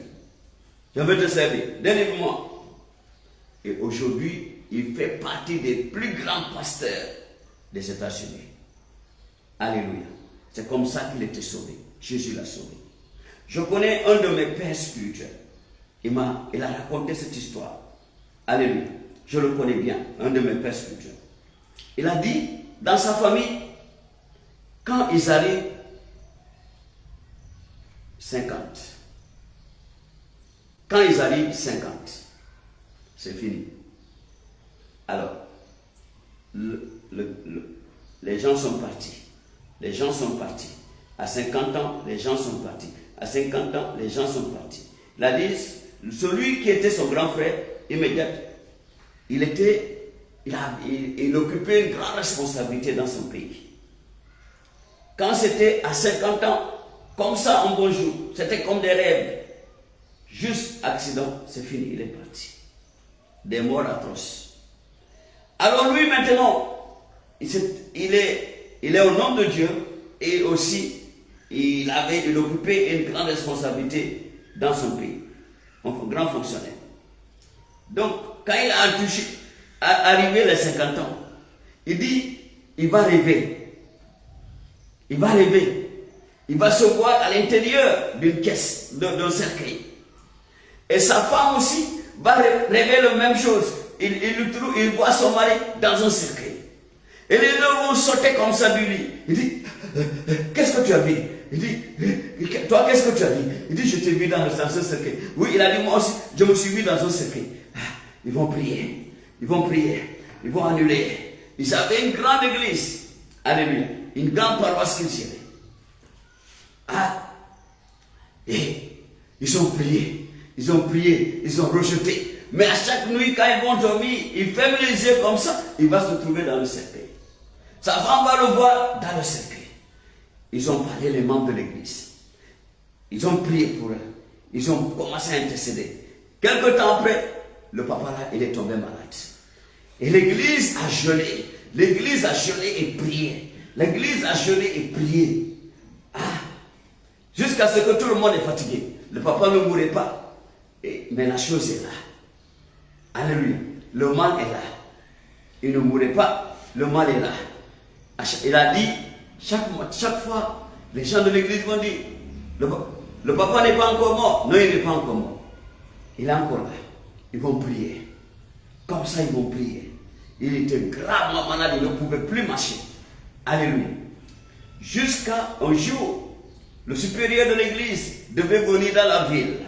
Je vais te servir. Délivre-moi. Et aujourd'hui, il fait partie des plus grands pasteurs des États-Unis. Alléluia. C'est comme ça qu'il était sauvé. Jésus l'a sauvé. Je connais un de mes pères spirituels. Il a raconté cette histoire. Alléluia. Je le connais bien, un de mes pères spirituels. Il a dit, dans sa famille, quand ils arrivent 50, quand ils arrivent 50, c'est fini. Alors, les gens sont partis. Les gens sont partis. À 50 ans, les gens sont partis. À 50 ans, les gens sont partis. La liste, celui qui était son grand frère, immédiat, il était il occupait une grande responsabilité dans son pays. Quand c'était à 50 ans, comme ça en bonjour, c'était comme des rêves. Juste accident, c'est fini, il est parti. Des morts atroces. Alors lui maintenant, il est au nom de Dieu et aussi il occupait une grande responsabilité dans son pays. Un grand fonctionnaire. Donc, quand il a arrivé les 50 ans, il dit, il va rêver. Il va rêver. Il va se voir à l'intérieur d'une caisse, d'un cercueil. Et sa femme aussi va rêver la même chose. Il voit son mari dans un cercueil. Et les deux vont sauter comme ça du lit. Il dit, qu'est-ce que tu as vu? Il dit, toi, qu'est-ce que tu as vu? Il dit, je t'ai vu dans ce cercueil. Oui, il a dit, moi aussi, je me suis vu dans un cercueil. Ils vont prier. Ils vont prier. Ils vont annuler. Ils avaient une grande église. Alléluia. Une grande paroisse qu'ils géraient. Et ils ont prié. Ils ont prié. Ils ont rejeté. Mais à chaque nuit, quand ils vont dormir, ils ferment les yeux comme ça. Il va se trouver dans le cercueil. Sa femme va le voir dans le cercueil. Ils ont parlé les membres de l'église. Ils ont prié pour eux. Ils ont commencé à intercéder. Quelque temps après, le papa là, il est tombé malade. Et l'église a gelé. L'église a gelé et prié. L'église a gelé et prié. Jusqu'à ce que tout le monde est fatigué. Le papa ne mourrait pas. Mais la chose est là. Alléluia. Le mal est là. Il ne mourrait pas. Le mal est là. Il a dit, chaque fois, les gens de l'église vont dire, le papa n'est pas encore mort. Non, il n'est pas encore mort. Il est encore là. Ils vont prier. Comme ça, ils vont prier. Il était gravement malade, il ne pouvait plus marcher. Alléluia. Jusqu'à un jour, le supérieur de l'église devait venir dans la ville.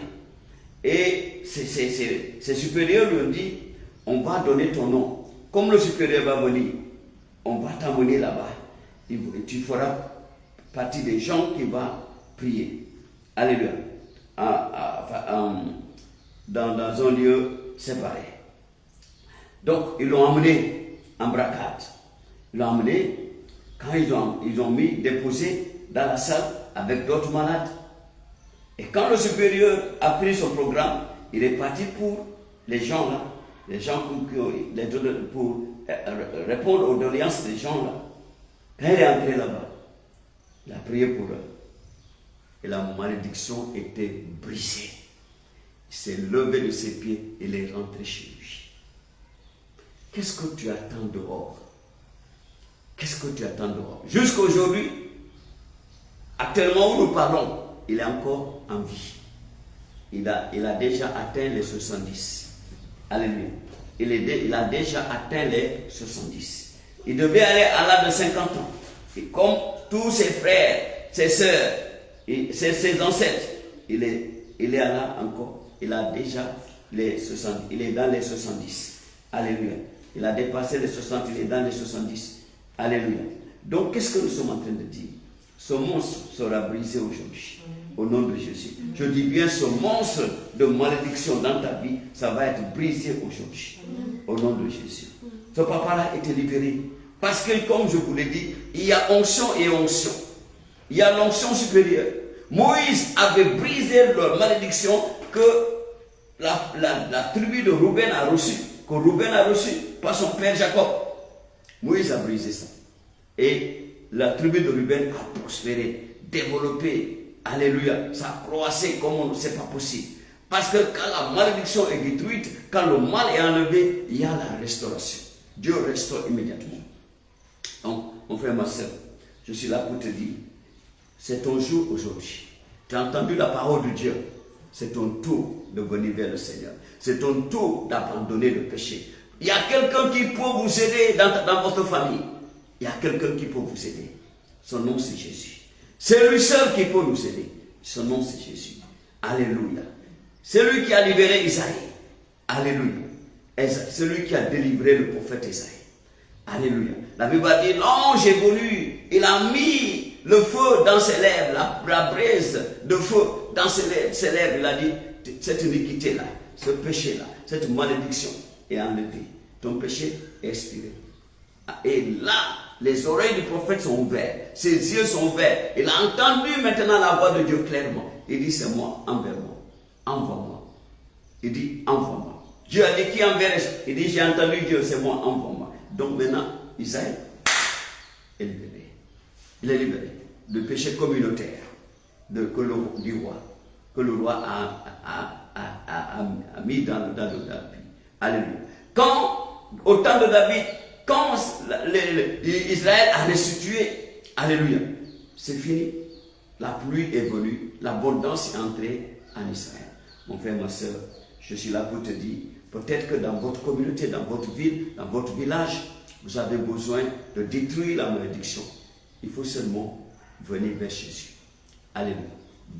Et ces supérieurs lui ont dit, on va donner ton nom. Comme le supérieur va venir, on va t'amener là-bas. Tu feras partie des gens qui vont prier. Alléluia. Dans un lieu séparé. Donc, ils l'ont emmené en bracade. Ils l'ont emmené, quand ils ont déposé dans la salle avec d'autres malades. Et quand le supérieur a pris son programme, il est parti pour les gens là, les gens pour répondre aux doléances des gens là. Quand il est entré là-bas, il a prié pour eux. Et la malédiction était brisée. Il s'est levé de ses pieds et il est rentré chez lui. Qu'est-ce que tu attends dehors? Qu'est-ce que tu attends dehors? Jusqu'à aujourd'hui, actuellement où nous parlons, il est encore en vie. Il a déjà atteint les 70. Alléluia. Il a déjà atteint les 70. Il devait aller à l'âge de 50 ans. Et comme tous ses frères, ses soeurs, ses ancêtres, il est là encore. Il a déjà les 70. Il est dans les 70. Alléluia. Il a dépassé les 60, il est dans les 70. Alléluia. Donc, qu'est-ce que nous sommes en train de dire? Ce monstre sera brisé aujourd'hui. Au nom de Jésus. Je dis bien, ce monstre de malédiction dans ta vie, ça va être brisé aujourd'hui. Au nom de Jésus. Ce papa-là était libéré. Parce que, comme je vous l'ai dit, il y a onction et onction. Il y a l'onction supérieure. Moïse avait brisé leur malédiction que la tribu de Rouben a reçue. Que Rouben a reçu par son père Jacob. Moïse a brisé ça. Et la tribu de Rouben a prospéré, développé. Alléluia. Ça a croissé comme on ne sait pas possible. Parce que quand la malédiction est détruite, quand le mal est enlevé, il y a la restauration. Dieu restaure immédiatement. Donc, mon frère, ma soeur, je suis là pour te dire, c'est ton jour aujourd'hui. Tu as entendu la parole de Dieu. C'est ton tour de venir vers le Seigneur. C'est ton tour d'abandonner le péché. Il y a quelqu'un qui peut vous aider dans votre famille. Il y a quelqu'un qui peut vous aider. Son nom, c'est Jésus. C'est lui seul qui peut nous aider. Son nom, c'est Jésus. Alléluia. C'est lui qui a libéré Isaïe. Alléluia. C'est lui qui a délivré le prophète Isaïe. Alléluia. La Bible dit, l'ange est venu. Il a mis le feu dans ses lèvres, la braise de feu dans ses lèvres. Il a dit, cette iniquité-là, ce péché-là, cette malédiction est enlevée. ton péché est expiré. Et là, les oreilles du prophète sont ouvertes, ses yeux sont ouverts. Il a entendu maintenant la voix de Dieu clairement. Il dit, c'est moi, envoie-moi. Envoie-moi. Il dit, envoie-moi. Dieu a dit, qui enverrai-je? Il dit, j'ai entendu Dieu, c'est moi, envoie-moi. Donc maintenant, Isaïe est libéré. Il est libéré. Le péché communautaire du roi, que le roi a mis dans le David. Alléluia. Au temps de David, quand Israël a restitué, alléluia, c'est fini. La pluie est venue, l'abondance est entrée en Israël. Mon frère, ma soeur, je suis là pour te dire, peut-être que dans votre communauté, dans votre ville, dans votre village, vous avez besoin de détruire la malédiction. Il faut seulement venir vers Jésus. Alléluia.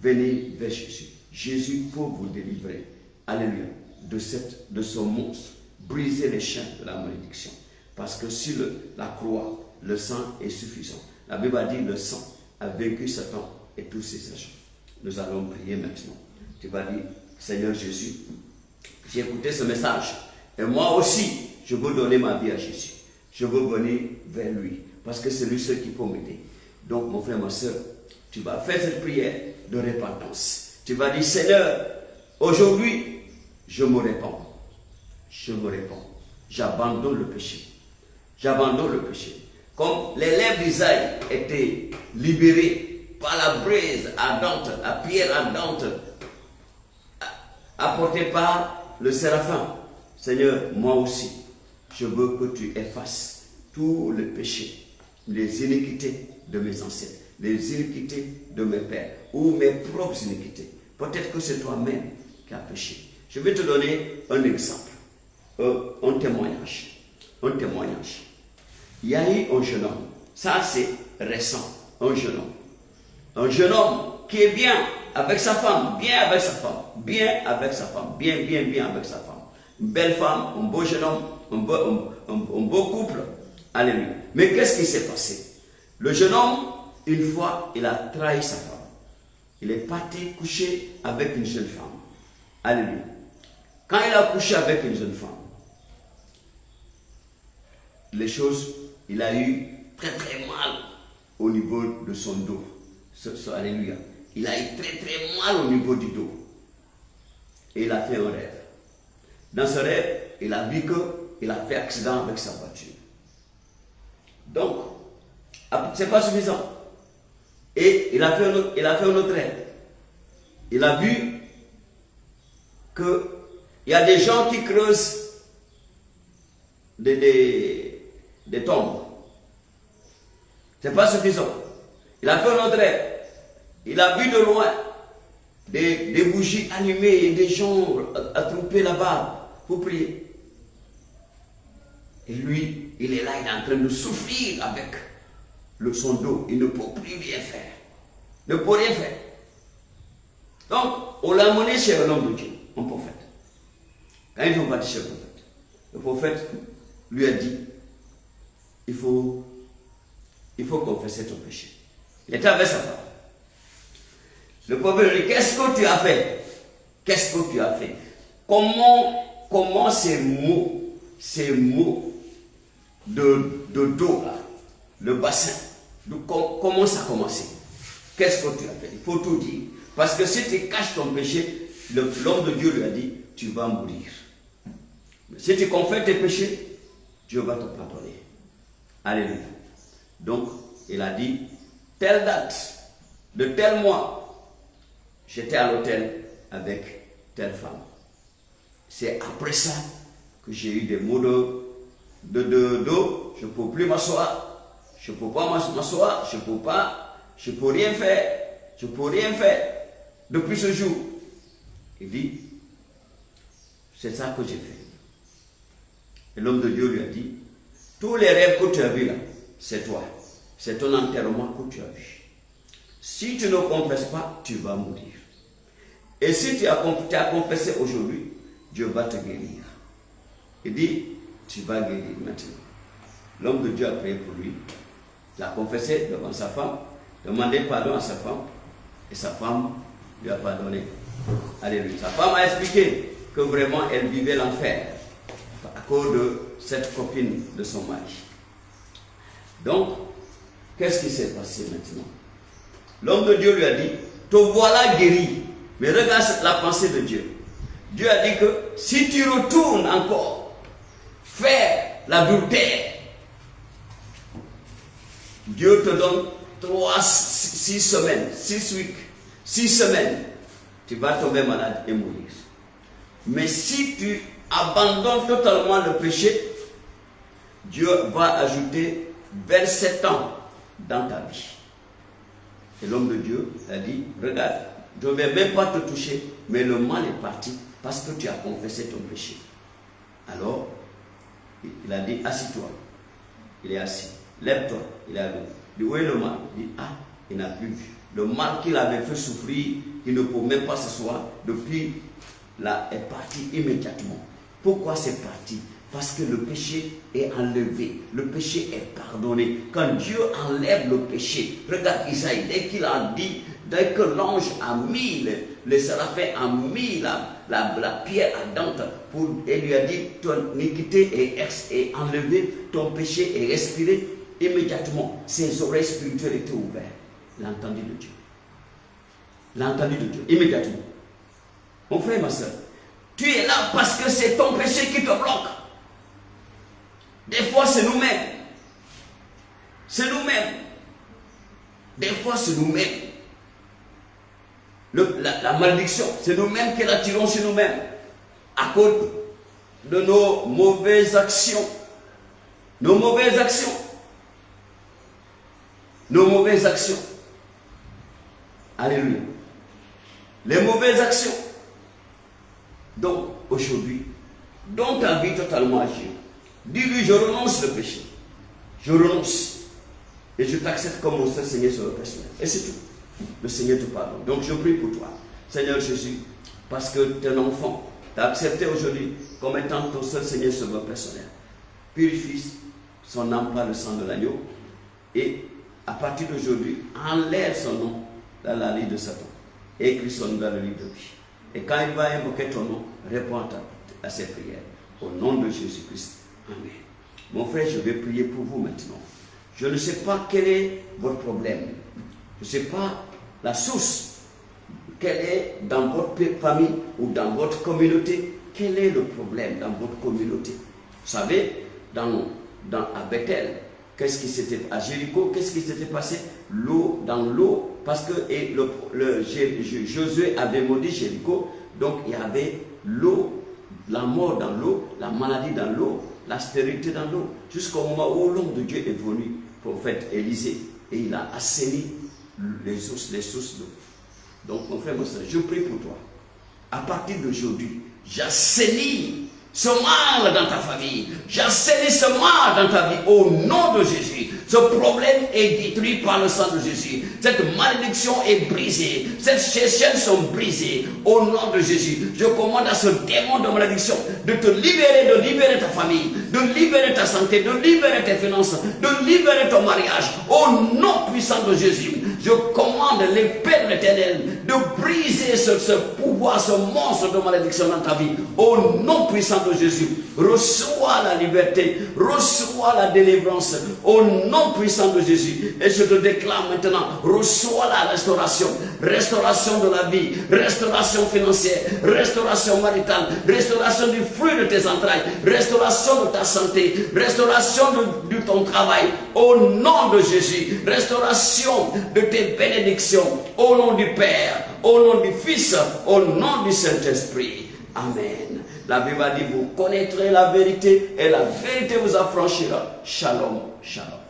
Venez vers Jésus. Jésus peut vous délivrer. Alléluia. De ce monstre. Briser les chaînes de la malédiction. Parce que sur la croix, le sang est suffisant. La Bible a dit le sang a vaincu Satan et tous ses agents. Nous allons prier maintenant. Tu vas dire, Seigneur Jésus, j'ai écouté ce message. Et moi aussi, je veux donner ma vie à Jésus. Je veux venir vers lui. Parce que c'est lui seul qui peut m'aider. Donc, mon frère, ma soeur, tu vas faire cette prière de repentance. Tu vas dire, Seigneur, aujourd'hui, je me répands. Je me répands. J'abandonne le péché. J'abandonne le péché. Comme les lèvres d'Isaïe étaient libérées par la braise ardente, la pierre ardente, apportée par le séraphin. Seigneur, moi aussi, je veux que tu effaces tous les péchés, les iniquités de mes ancêtres, les iniquités de mes pères, ou mes propres iniquités. Peut-être que c'est toi-même qui as péché. Je vais te donner un exemple, un témoignage. Un témoignage. Il y a eu un jeune homme, ça c'est récent, un jeune homme. Un jeune homme qui est bien avec sa femme, bien avec sa femme, bien avec sa femme, bien avec sa femme. Une belle femme, un beau jeune homme, un beau couple. Alléluia. Mais qu'est-ce qui s'est passé? Le jeune homme, une fois, il a trahi sa femme. Il est parti coucher avec une jeune femme. Alléluia. Quand il a couché avec une jeune femme, les choses, il a eu très mal au niveau de son dos. Alléluia. Il a eu très mal au niveau du dos. Et il a fait un rêve. Dans ce rêve, il a vu qu'il a fait accident avec sa voiture. Donc, ce n'est pas suffisant. Et il a fait un autre rêve. Il a vu qu'il y a des gens qui creusent des tombes. Ce n'est pas suffisant. Il a fait un autre rêve. Il a vu de loin des bougies allumées et des gens attroupés là-bas pour prier. Et lui, il est là, il est en train de souffrir avec son dos. Il ne peut plus rien faire. Il ne peut rien faire. Donc, on l'a amené chez un homme de Dieu, un prophète. Quand ils sont partis chez le prophète lui a dit, il faut confesser ton péché. Il était avec sa femme. Le prophète lui dit, qu'est-ce que tu as fait? Qu'est-ce que tu as fait? Comment ces mots de dos là, le bassin, comment ça a commencé? Qu'est-ce que tu as fait? Il faut tout dire. Parce que si tu caches ton péché, l'homme de Dieu lui a dit, tu vas mourir. Mais si tu confesses tes péchés, Dieu va te pardonner. Alléluia. Donc, il a dit, telle date, de tel mois, j'étais à l'hôtel avec telle femme. C'est après ça que j'ai eu des maux de dos. Je ne peux plus m'asseoir. Je ne peux pas m'asseoir. Je ne peux rien faire. Je ne peux rien faire. Depuis ce jour, il dit, c'est ça que j'ai fait. Et l'homme de Dieu lui a dit, tous les rêves que tu as vus là, c'est toi. C'est ton enterrement que tu as vu. Si tu ne confesses pas, tu vas mourir. Et si tu as confessé aujourd'hui, Dieu va te guérir. Il dit, tu vas guérir maintenant. L'homme de Dieu a prié pour lui. Il a confessé devant sa femme, demandé pardon à sa femme, et sa femme lui a pardonné. Alléluia. Sa femme a expliqué que vraiment elle vivait l'enfer à cause de cette copine de son mari. Donc, qu'est-ce qui s'est passé maintenant? L'homme de Dieu lui a dit, te voilà guéri. Mais regarde la pensée de Dieu. Dieu a dit que si tu retournes encore faire l'adultère, Dieu te donne 6 semaines, 6 weeks, 6 semaines, tu vas tomber malade et mourir. Mais si tu abandonnes totalement le péché, Dieu va ajouter 27 ans dans ta vie. Et l'homme de Dieu a dit, regarde, je ne vais même pas te toucher, mais le mal est parti parce que tu as confessé ton péché. Alors, il a dit, assis-toi. Il est assis. Lève-toi. Il a dit, où est le mal? Il dit, ah, il n'a plus vu. Le mal qu'il avait fait souffrir, il ne peut même pas s'asseoir, depuis là, est parti immédiatement. Pourquoi c'est parti? Parce que le péché est enlevé, le péché est pardonné. Quand Dieu enlève le péché, regarde Isaïe, dès qu'il a dit, dès que l'ange a mis, le séraphin a mis la pierre ardente, et lui a dit, ton iniquité est enlevée, ton péché est respiré, immédiatement, ses oreilles spirituelles étaient ouvertes. L'entendu de Dieu. L'entendu de Dieu, immédiatement. Mon frère et ma soeur, tu es là parce que c'est ton péché qui te bloque. Des fois, c'est nous-mêmes. C'est nous-mêmes. Des fois, c'est nous-mêmes. La malédiction, c'est nous-mêmes qui l'attirons sur nous-mêmes. À cause de nos mauvaises actions. Nos mauvaises actions. Nos mauvaises actions. Alléluia. Les mauvaises actions. Donc, aujourd'hui, dans ta vie totalement agir. Dis-lui, je renonce le péché. Je renonce. Et je t'accepte comme mon seul Seigneur sur le personnel. Et c'est tout. Le Seigneur te pardonne. Donc je prie pour toi. Seigneur Jésus, parce que tu es un enfant, tu as accepté aujourd'hui comme étant ton seul Seigneur sur le personnel. Purifie son âme par le sang de l'agneau. Et à partir d'aujourd'hui, enlève son nom dans la liste de Satan. Et écris son nom dans le livre de vie. Et quand il va invoquer ton nom, réponds à ses prières. Au nom de Jésus-Christ. Amen. Mon frère, je vais prier pour vous maintenant. Je ne sais pas quel est votre problème. Je ne sais pas la source. Quelle est dans votre famille ou dans votre communauté. Quel est le problème dans votre communauté? Vous savez, à Bethel, qu'est-ce qui s'était à Jéricho, qu'est-ce qui s'était passé? L'eau dans l'eau, parce que Josué avait maudit Jéricho, donc il y avait l'eau, la mort dans l'eau, la maladie dans l'eau, la stérilité dans l'eau, jusqu'au moment où l'homme de Dieu est venu, prophète Élisée, et il a assaini les sources d'eau. Donc mon frère, mon frère, je prie pour toi. À partir d'aujourd'hui, j'assainis ce mal dans ta famille. J'assainis ce mal dans ta vie au nom de Jésus. Ce problème est détruit par le sang de Jésus. Cette malédiction est brisée. Ces chaînes sont brisées au nom de Jésus. Je commande à ce démon de malédiction de te libérer, de libérer ta famille, de libérer ta santé, de libérer tes finances, de libérer ton mariage au nom puissant de Jésus. Je commande l'épée de l'Éternel de briser ce pouvoir, ce monstre de malédiction dans ta vie au nom puissant de Jésus. Reçois la liberté, reçois la délivrance au nom puissant de Jésus. Et je te déclare maintenant, reçois la restauration, restauration de la vie, restauration financière, restauration maritale, restauration du fruit de tes entrailles, restauration de ta santé, restauration de ton travail au nom de Jésus, restauration de tes bénédictions au nom du Père, au nom du Fils, au nom du Saint-Esprit. Amen. La Bible a dit, vous connaîtrez la vérité et la vérité vous affranchira. Shalom, shalom.